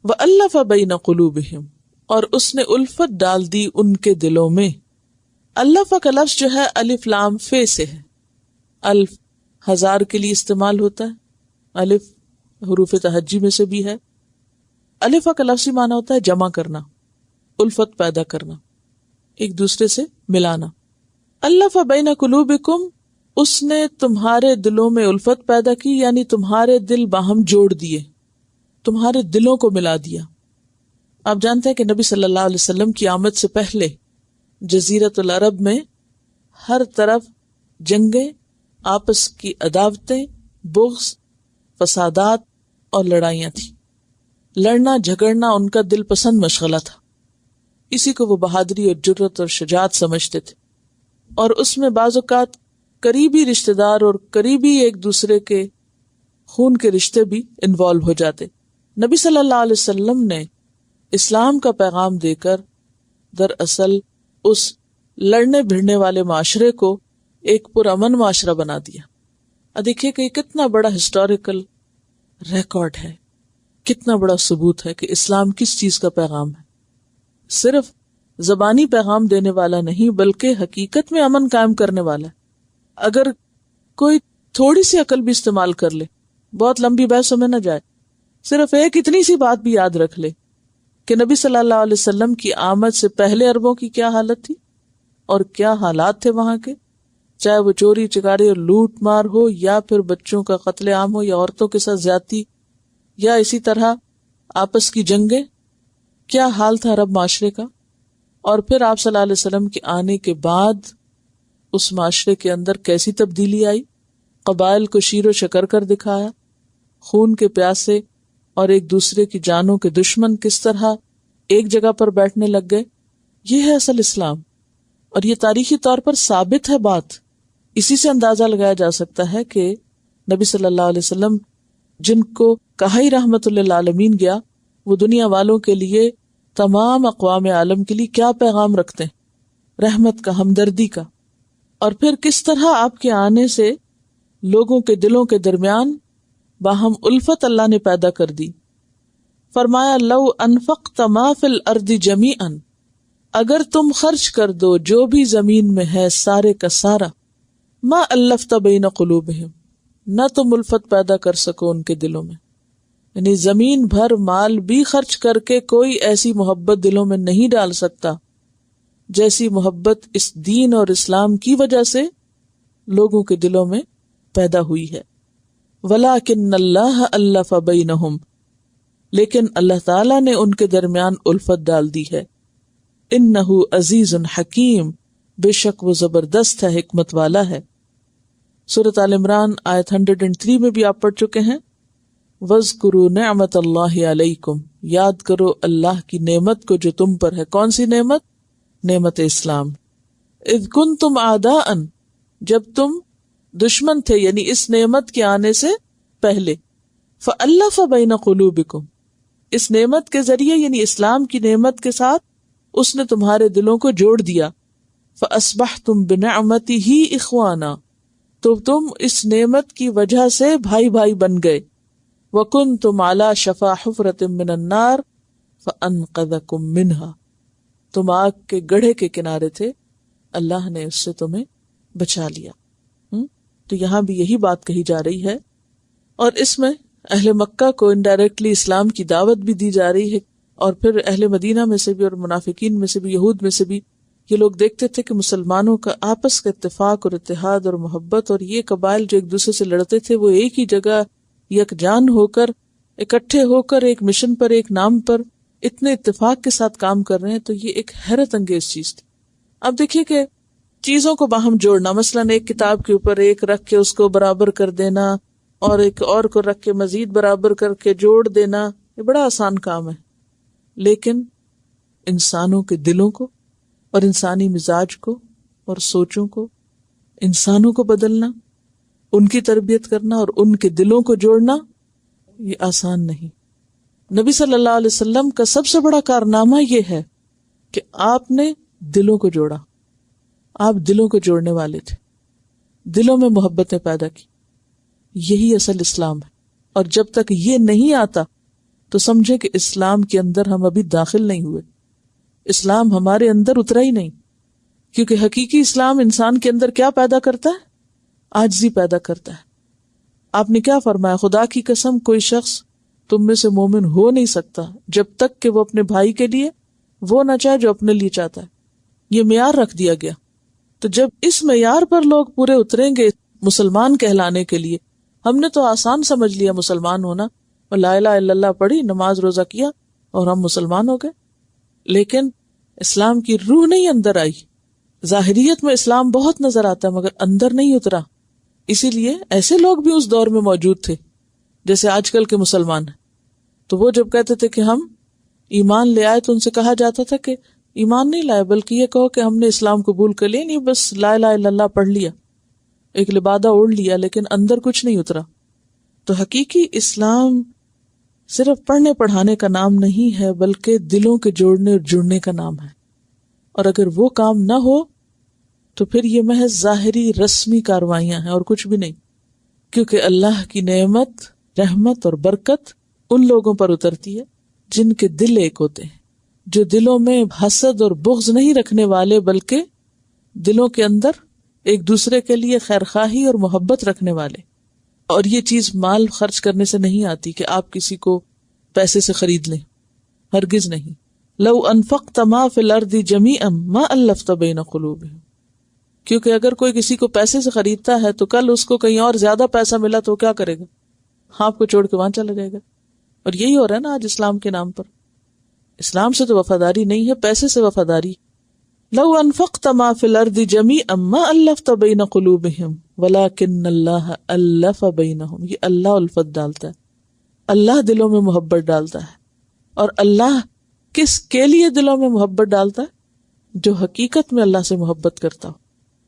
وَأَلَّفَ بَيْنَ قُلُوبِهِمْ، اور اس نے الفت ڈال دی ان کے دلوں میں. الف کا لفظ جو ہے الف لام فے سے ہے. الف ہزار کے لیے استعمال ہوتا ہے، الف حروف تہجی میں سے بھی ہے. الف کا لفظی معنی ہوتا ہے جمع کرنا، الفت پیدا کرنا، ایک دوسرے سے ملانا. الف بین قلوبکم، اس نے تمہارے دلوں میں الفت پیدا کی، یعنی تمہارے دل باہم جوڑ دیے، تمہارے دلوں کو ملا دیا. آپ جانتے ہیں کہ نبی صلی اللہ علیہ وسلم کی آمد سے پہلے جزیرۃ العرب میں ہر طرف جنگیں، آپس کی عداوتیں، بغض، فسادات اور لڑائیاں تھیں. لڑنا جھگڑنا ان کا دل پسند مشغلہ تھا، اسی کو وہ بہادری اور جرت اور شجاعت سمجھتے تھے. اور اس میں بعض اوقات قریبی رشتہ دار اور قریبی ایک دوسرے کے خون کے رشتے بھی انوالو ہو جاتے. نبی صلی اللہ علیہ وسلم نے اسلام کا پیغام دے کر دراصل اس لڑنے بھڑنے والے معاشرے کو ایک پرامن معاشرہ بنا دیا. دیکھیے کہ یہ کتنا بڑا ہسٹوریکل ریکارڈ ہے، کتنا بڑا ثبوت ہے کہ اسلام کس چیز کا پیغام ہے. صرف زبانی پیغام دینے والا نہیں بلکہ حقیقت میں امن قائم کرنے والا ہے. اگر کوئی تھوڑی سی عقل بھی استعمال کر لے، بہت لمبی بحثوں میں نہ جائے، صرف ایک اتنی سی بات بھی یاد رکھ لے کہ نبی صلی اللہ علیہ وسلم کی آمد سے پہلے عربوں کی کیا حالت تھی اور کیا حالات تھے وہاں کے، چاہے وہ چوری چکاری اور لوٹ مار ہو، یا پھر بچوں کا قتل عام ہو، یا عورتوں کے ساتھ زیادتی، یا اسی طرح آپس کی جنگیں، کیا حال تھا عرب معاشرے کا. اور پھر آپ صلی اللہ علیہ وسلم کے آنے کے بعد اس معاشرے کے اندر کیسی تبدیلی آئی، قبائل کو شیر و شکر کر دکھایا، خون کے پیاسے اور ایک دوسرے کی جانوں کے دشمن کس طرح ایک جگہ پر بیٹھنے لگ گئے. یہ ہے اصل اسلام، اور یہ تاریخی طور پر ثابت ہے بات. اسی سے اندازہ لگایا جا سکتا ہے کہ نبی صلی اللہ علیہ وسلم جن کو کہا ہی رحمت للعالمین گیا، وہ دنیا والوں کے لیے، تمام اقوام عالم کے لیے کیا پیغام رکھتے ہیں، رحمت کا، ہمدردی کا. اور پھر کس طرح آپ کے آنے سے لوگوں کے دلوں کے درمیان باہم الفت اللہ نے پیدا کر دی. فرمایا لو انفقت ما فی الارض جمیعا، اگر تم خرچ کر دو جو بھی زمین میں ہے سارے کا سارا، ما الفت بین قلوبہم، نہ تم الفت پیدا کر سکو ان کے دلوں میں. یعنی زمین بھر مال بھی خرچ کر کے کوئی ایسی محبت دلوں میں نہیں ڈال سکتا جیسی محبت اس دین اور اسلام کی وجہ سے لوگوں کے دلوں میں پیدا ہوئی ہے. وَلَٰكِنَّ اللَّهَ أَلَّفَ بَيْنَهُمْ، لیکن اللہ تعالیٰ نے ان کے درمیان الفت ڈال دی ہے. إِنَّهُ عَزِيزٌ حَكِيمٌ، بے شک وہ زبردست ہے، حکمت والا ہے. سورۃ آل عمران آیت 103 میں بھی آپ پڑھ چکے ہیں. وَاذْكُرُوا نِعْمَتَ اللَّهِ عَلَيْكُمْ، یاد کرو اللہ کی نعمت کو جو تم پر ہے. کون سی نعمت؟ نعمت اسلام. اذ کنتم اعداء، جب تم دشمن تھے، یعنی اس نعمت کے آنے سے پہلے. فألف بین قلوبکم، اس نعمت کے ذریعے یعنی اسلام کی نعمت کے ساتھ اس نے تمہارے دلوں کو جوڑ دیا. فاصبحتم بنعمتہ اخوانا، تو تم اس نعمت کی وجہ سے بھائی بھائی بن گئے. وکنتم علی شفا حفرۃ من النار فانقذکم منہا، تم آگ کے گڑھے کے کنارے تھے، اللہ نے اس سے تمہیں بچا لیا. تو یہاں بھی یہی بات کہی جا رہی ہے، اور اس میں اہل مکہ کو انڈائریکٹلی اسلام کی دعوت بھی دی جا رہی ہے. اور پھر اہل مدینہ میں سے بھی اور منافقین میں سے بھی، یہود میں سے بھی، یہ لوگ دیکھتے تھے کہ مسلمانوں کا آپس کا اتفاق اور اتحاد اور محبت، اور یہ قبائل جو ایک دوسرے سے لڑتے تھے وہ ایک ہی جگہ یکجان ہو کر، اکٹھے ہو کر ایک مشن پر، ایک نام پر اتنے اتفاق کے ساتھ کام کر رہے ہیں. تو یہ ایک حیرت انگیز چیز تھی. اب دیکھیے کہ چیزوں کو باہم جوڑنا، مثلاً ایک کتاب کے اوپر ایک رکھ کے اس کو برابر کر دینا، اور ایک اور کو رکھ کے مزید برابر کر کے جوڑ دینا، یہ بڑا آسان کام ہے. لیکن انسانوں کے دلوں کو اور انسانی مزاج کو اور سوچوں کو، انسانوں کو بدلنا، ان کی تربیت کرنا اور ان کے دلوں کو جوڑنا، یہ آسان نہیں. نبی صلی اللہ علیہ وسلم کا سب سے بڑا کارنامہ یہ ہے کہ آپ نے دلوں کو جوڑا. آپ دلوں کو جوڑنے والے تھے، دلوں میں محبتیں پیدا کی. یہی اصل اسلام ہے. اور جب تک یہ نہیں آتا تو سمجھے کہ اسلام کے اندر ہم ابھی داخل نہیں ہوئے، اسلام ہمارے اندر اترا ہی نہیں، کیونکہ حقیقی اسلام انسان کے اندر کیا پیدا کرتا ہے؟ عاجزی پیدا کرتا ہے۔ آپ نے کیا فرمایا؟ خدا کی قسم کوئی شخص تم میں سے مومن ہو نہیں سکتا جب تک کہ وہ اپنے بھائی کے لیے وہ نہ چاہے جو اپنے لیے چاہتا ہے۔ یہ معیار رکھ دیا گیا۔ تو جب اس معیار پر لوگ پورے اتریں گے مسلمان کہلانے کے لیے، ہم نے تو آسان سمجھ لیا مسلمان ہونا، لا الہ الا اللہ پڑھی، نماز روزہ کیا اور ہم مسلمان ہو گئے، لیکن اسلام کی روح نہیں اندر آئی۔ ظاہریت میں اسلام بہت نظر آتا ہے مگر اندر نہیں اترا۔ اسی لیے ایسے لوگ بھی اس دور میں موجود تھے جیسے آج کل کے مسلمان ہیں، تو وہ جب کہتے تھے کہ ہم ایمان لے آئے تو ان سے کہا جاتا تھا کہ ایمان نہیں لائے، بلکہ یہ کہو کہ ہم نے اسلام قبول کر لیا، نہیں بس لا الہ الا اللہ پڑھ لیا، ایک لبادہ اوڑھ لیا، لیکن اندر کچھ نہیں اترا۔ تو حقیقی اسلام صرف پڑھنے پڑھانے کا نام نہیں ہے، بلکہ دلوں کے جوڑنے اور جڑنے کا نام ہے، اور اگر وہ کام نہ ہو تو پھر یہ محض ظاہری رسمی کاروائیاں ہیں اور کچھ بھی نہیں، کیونکہ اللہ کی نعمت، رحمت اور برکت ان لوگوں پر اترتی ہے جن کے دل ایک ہوتے ہیں، جو دلوں میں حسد اور بغض نہیں رکھنے والے، بلکہ دلوں کے اندر ایک دوسرے کے لیے خیرخواہی اور محبت رکھنے والے۔ اور یہ چیز مال خرچ کرنے سے نہیں آتی کہ آپ کسی کو پیسے سے خرید لیں، ہرگز نہیں۔ لو انفقت ما فی الارض جمیعا ما الفت بین قلوبہم، کیونکہ اگر کوئی کسی کو پیسے سے خریدتا ہے تو کل اس کو کہیں اور زیادہ پیسہ ملا تو وہ کیا کرے گا؟ آپ کو چھوڑ کے وہاں چلا جائے گا۔ اور یہی ہو رہا ہے نا آج اسلام کے نام پر۔ اسلام سے تو وفاداری نہیں ہے، پیسے سے وفاداری۔ لو انفقت ما فی الارض جمیعا ما الفت بین قلوبہم ولکن اللہ الف بینہم، یہ اللہ الفت ڈالتا ہے، اللہ دلوں میں محبت ڈالتا ہے۔ اور اللہ کس کے لیے دلوں میں محبت ڈالتا ہے؟ جو حقیقت میں اللہ سے محبت کرتا ہو۔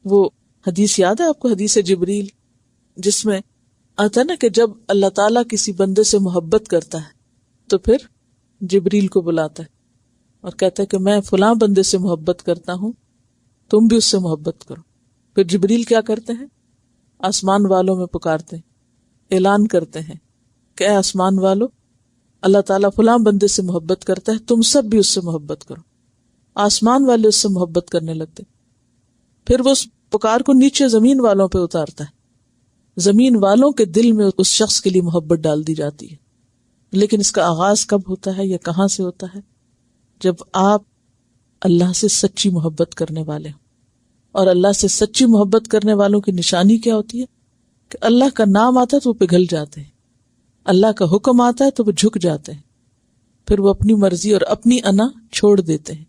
وہ حدیث یاد ہے آپ کو، حدیث جبریل، جس میں آتا ہے نا کہ جب اللہ تعالیٰ کسی بندے سے محبت کرتا ہے تو پھر جبریل کو بلاتا ہے اور کہتا ہے کہ میں فلاں بندے سے محبت کرتا ہوں، تم بھی اس سے محبت کرو۔ پھر جبریل کیا کرتے ہیں؟ آسمان والوں میں پکارتے ہیں، اعلان کرتے ہیں کہ اے آسمان والو، اللہ تعالیٰ فلاں بندے سے محبت کرتا ہے، تم سب بھی اس سے محبت کرو۔ آسمان والے اس سے محبت کرنے لگتے، پھر وہ اس پکار کو نیچے زمین والوں پہ اتارتا ہے، زمین والوں کے دل میں اس شخص کے لیے محبت ڈال دی جاتی ہے۔ لیکن اس کا آغاز کب ہوتا ہے یا کہاں سے ہوتا ہے؟ جب آپ اللہ سے سچی محبت کرنے والے ہوں۔ اور اللہ سے سچی محبت کرنے والوں کی نشانی کیا ہوتی ہے؟ کہ اللہ کا نام آتا ہے تو وہ پگھل جاتے ہیں، اللہ کا حکم آتا ہے تو وہ جھک جاتے ہیں، پھر وہ اپنی مرضی اور اپنی انا چھوڑ دیتے ہیں۔